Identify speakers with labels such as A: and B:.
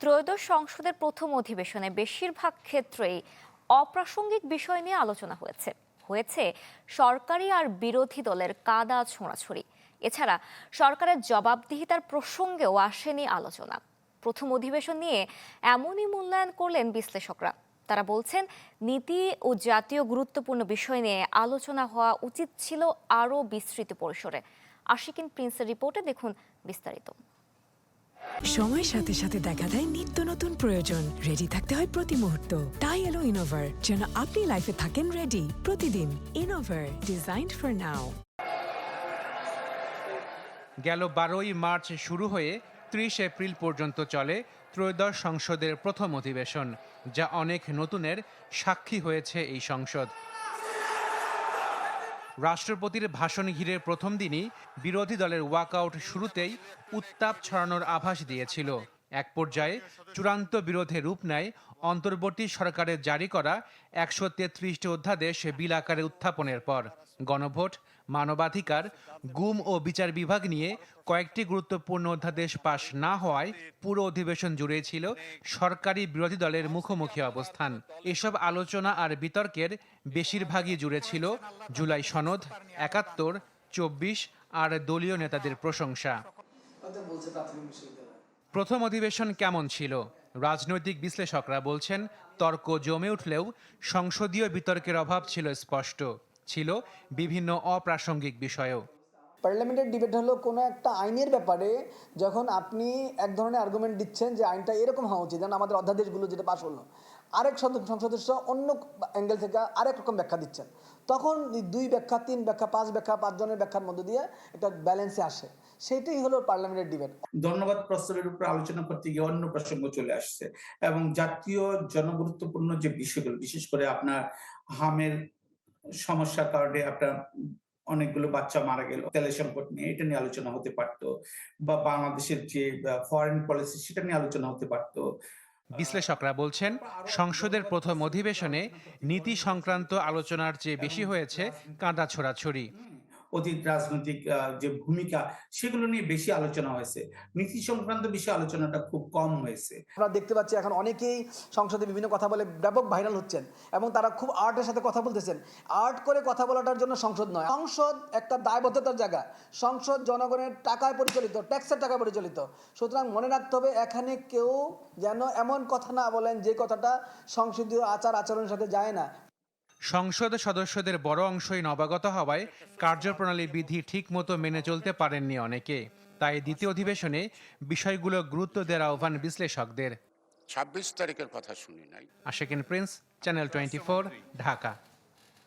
A: ত্রয়োদশ সংসদের প্রথম অধিবেশনে বেশিরভাগ ক্ষেত্রেই অপ্রাসঙ্গিক বিষয় নিয়ে আলোচনা হয়েছে সরকারি আর বিরোধী দলের কাদা ছোঁড়াছুড়ি। এছাড়া সরকারের জবাবদিহিতার প্রসঙ্গেও আসেনি আলোচনা। প্রথম অধিবেশন নিয়ে এমনই মূল্যায়ন করলেন বিশ্লেষকরা। তারা বলছেন, নীতি ও জাতীয় গুরুত্বপূর্ণ বিষয় নিয়ে আলোচনা হওয়া উচিত ছিল আরও বিস্তৃত পরিসরে। আশিকিন প্রিন্সের রিপোর্টে দেখুন বিস্তারিত।
B: সময়ের সাথে সাথে দেখা দেয় নিত্য নতুন প্রয়োজন। রেডি থাকতে হয় প্রতি মুহূর্ত। তাই এলো ইনোভার, যেন আপনি লাইফে থাকেন রেডি প্রতিদিন। Innova, designed for now.
C: গেল 12ই মার্চ শুরু হয়ে 30 এপ্রিল পর্যন্ত চলে ত্রয়োদশ সংসদের প্রথম অধিবেশন, যা অনেক নতুনের সাক্ষী হয়েছে এই সংসদ। রাষ্ট্রপতির ভাষণ ঘিরে প্রথম দিনই বিরোধী দলের ওয়াকআউট শুরুতেই উত্তাপ ছড়ানোর আভাস দিয়েছিল। এক পর্যায়ে চূড়ান্ত বিরোধে রূপ নেয় অন্তর্বর্তী সরকারের জারি করা 133টি অধ্যাদেশ বিল আকারে উত্থাপনের পর। গণভোট, মানবাধিকার, গুম ও বিচার বিভাগ নিয়ে কয়েকটি গুরুত্বপূর্ণ অধ্যাদেশ পাশ না হওয়ায় পুরো অধিবেশন জুড়ে ছিল সরকারি বিরোধী দলের মুখোমুখি অবস্থান। এসব আলোচনা আর বিতর্কের বেশিরভাগই জুড়ে ছিল জুলাই সনদ, 71, 24 আর দলীয় নেতাদের প্রশংসা। প্রথম অধিবেশন কেমন ছিল? রাজনৈতিক বিশ্লেষকরা বলছেন, তর্ক জমে উঠলেও সংসদীয় বিতর্কের অভাব ছিল স্পষ্ট। ছিল বিভিন্ন অপ্রাসঙ্গিক বিষয়ও।
D: পার্লামেন্টের ডিবেট হলো কোনো একটা আইনের ব্যাপারে যখন আপনি এক ধরনের আর্গুমেন্ট দিচ্ছেন যে আইনটা এরকম হওয়া উচিত, যেন আমাদের অধ্যাদেশগুলো যেটা পাশ হলো, আরেক সদস্য অন্য অ্যাঙ্গেল থেকে আরেক রকম ব্যাখ্যা দিচ্ছেন, তখন 2 ব্যাখ্যা, 3 ব্যাখ্যা, 5 ব্যাখ্যা, 5 জনের ব্যাখ্যার মধ্য দিয়ে একটা ব্যালেন্সে আসে। সেটাই হলো পার্লামেন্টের ডিবেট।
E: ধন্যবাদ প্রস্তাবের উপর আলোচনা করতে গিয়ে অন্য প্রসঙ্গ চলে আসছে এবং জাতীয় জনগুরুত্বপূর্ণ যে বিষয়গুলো, বিশেষ করে আপনার হামের সমস্যার কারণে আপনার অনেকগুলো বাচ্চা মারা গেল, তেলের সংকট নিয়ে, এটা নিয়ে আলোচনা হতে পারতো, বা বাংলাদেশের যে ফরেন পলিসি সেটা নিয়ে আলোচনা হতে পারতো।
C: বিশ্লেষকরা বলছেন, সংসদের প্রথম অধিবেশনে নীতি সংক্রান্ত আলোচনার চেয়ে বেশি হয়েছে কাঁদা ছোড়াছড়ি।
E: অতীত রাজনৈতিক যে ভূমিকা, সেগুলো নিয়ে বেশি আলোচনা হয়েছে। নীতি সংক্রান্ত বিষয়ে আলোচনাটা খুব কম হয়েছে।
D: আমরা দেখতে পাচ্ছি এখন অনেকেই সংসদে বিভিন্ন কথা বলে ব্যাপক ভাইরাল হচ্ছেন এবং তারা খুব আর্টের সাথে কথা বলতেছেন। আর্ট করে কথা বলাটার জন্য সংসদ নয়, সংসদ একটা দায়বদ্ধতার জায়গা। সংসদ জনগণের টাকায় পরিচালিত, ট্যাক্সের টাকায় পরিচালিত। সুতরাং মনে রাখতে হবে, এখানে কেউ যেন এমন কথা না বলেন যে কথাটা সংসদীয় আচার আচরণের সাথে যায় না।
C: সংসদ সদস্যদের বড় অংশই নবাগত হওয়ায় কার্যপ্রণালী বিধি ঠিক মতো মেনে চলতে পারেননি অনেকে। তাই দ্বিতীয় অধিবেশনে বিষয়গুলো গুরুত্ব দেওয়ার আহ্বান বিশ্লেষকদের।
F: 26 তারিখের কথা শুনি নাই।
C: Ashikin Prince, channel 24, Dhaka.